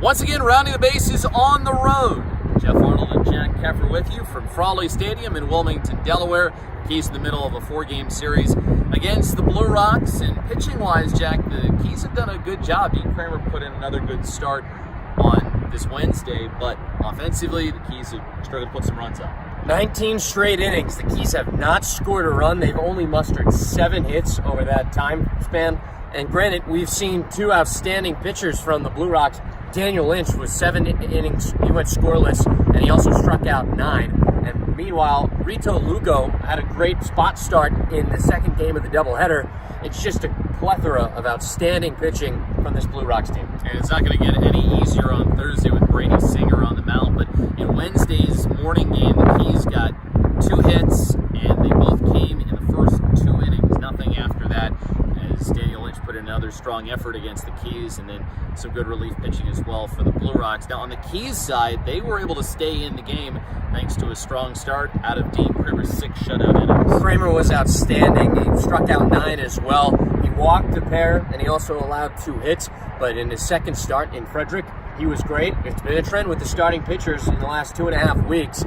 Once again, rounding the bases on the road. Geoff Arnold and Jack Keffer with you from Frawley Stadium in Wilmington, Delaware. Keys in the middle of a 4-game series against the Blue Rocks. And pitching-wise, Jack, the Keys have done a good job. Dean Kramer put in another good start on this Wednesday, but offensively, the Keys have struggled to put some runs up. 19 straight innings. The Keys have not scored a run. They've only mustered 7 hits over that time span. And granted, we've seen 2 outstanding pitchers from the Blue Rocks. Daniel Lynch was 7 innings. He went scoreless, and he also struck out 9. And meanwhile, Rito Lugo had a great spot start in the second game of the doubleheader. It's just a plethora of outstanding pitching from this Blue Rocks team. And it's not going to get any easier on Thursday with Brady Singer on the mound, but in Wednesday's morning game, the Keys got 2 hits, and they both came in the first 2 innings. Nothing after that, as Daniel Lynch put in another strong effort against the Keys, and then some good relief pitching as well for the Blue Rocks. Now on the Keys side, they were able to stay in the game thanks to a strong start out of Dean Kramer's 6 shutout innings. Kramer was outstanding. He struck out 9 as well. He walked a pair, and he also allowed 2 hits. But in his second start in Frederick, he was great. It's been a trend with the starting pitchers in the last 2.5 weeks.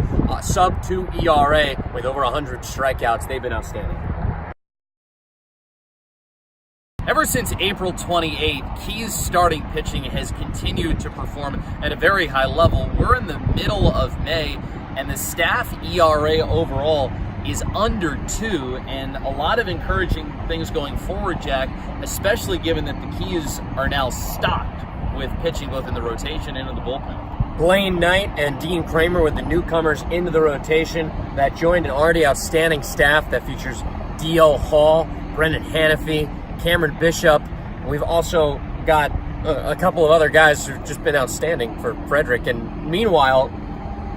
Sub-2 ERA with over 100 strikeouts. They've been outstanding. Ever since April 28, Keys starting pitching has continued to perform at a very high level. We're in the middle of May, and the staff ERA overall is under 2, and a lot of encouraging things going forward, Jack, especially given that the Keys are now stocked with pitching both in the rotation and in the bullpen. Blaine Knight and Dean Kramer with the newcomers into the rotation that joined an already outstanding staff that features D.L. Hall, Brendan Hanafy, Cameron Bishop. We've also got a couple of other guys who've just been outstanding for Frederick. And meanwhile,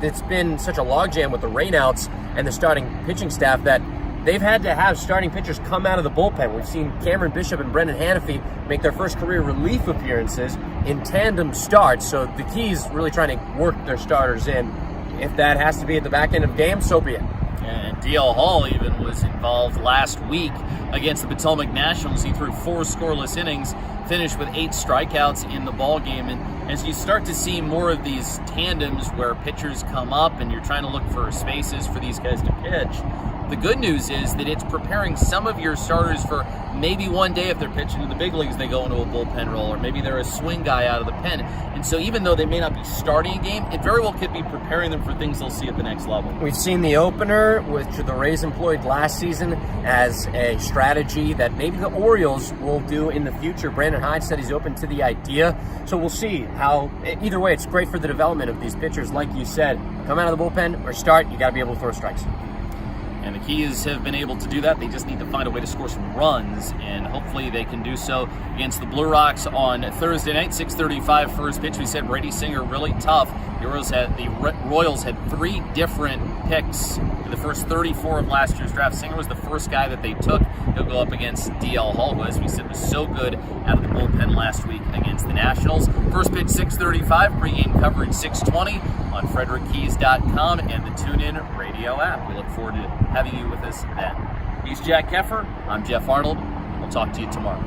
it's been such a logjam with the rainouts and the starting pitching staff that they've had to have starting pitchers come out of the bullpen. We've seen Cameron Bishop and Brendan Hanafy make their first career relief appearances in tandem starts. So the Keys really trying to work their starters in. If that has to be at the back end of games, so be it. And D.L. Hall even was involved last week against the Potomac Nationals. He threw 4 scoreless innings, finished with 8 strikeouts in the ballgame. And as you start to see more of these tandems where pitchers come up and you're trying to look for spaces for these guys to pitch, the good news is that it's preparing some of your starters for maybe one day if they're pitching in the big leagues, they go into a bullpen role, or maybe they're a swing guy out of the pen. And so even though they may not be starting a game, it very well could be preparing them for things they'll see at the next level. We've seen the opener, which the Rays employed last season as a strategy that maybe the Orioles will do in the future. Brandon Hyde said he's open to the idea. So we'll see how, either way, it's great for the development of these pitchers. Like you said, come out of the bullpen or start, you got to be able to throw strikes. And the Keys have been able to do that. They just need to find a way to score some runs, and hopefully they can do so against the Blue Rocks on Thursday night, 6:35 first pitch. We said Brady Singer really tough. The Royals had 3 different picks in the first 34 of last year's draft. Singer was the first guy that they took. He'll go up against D.L. Hall, who, as we said, was so good out of the bullpen last week against the Nationals. First pitch 6:35, pregame coverage 6:20 on FrederickKeys.com and the TuneIn Radio app. We look forward to having you with us then. He's Jack Keffer. I'm Geoff Arnold. We'll talk to you tomorrow.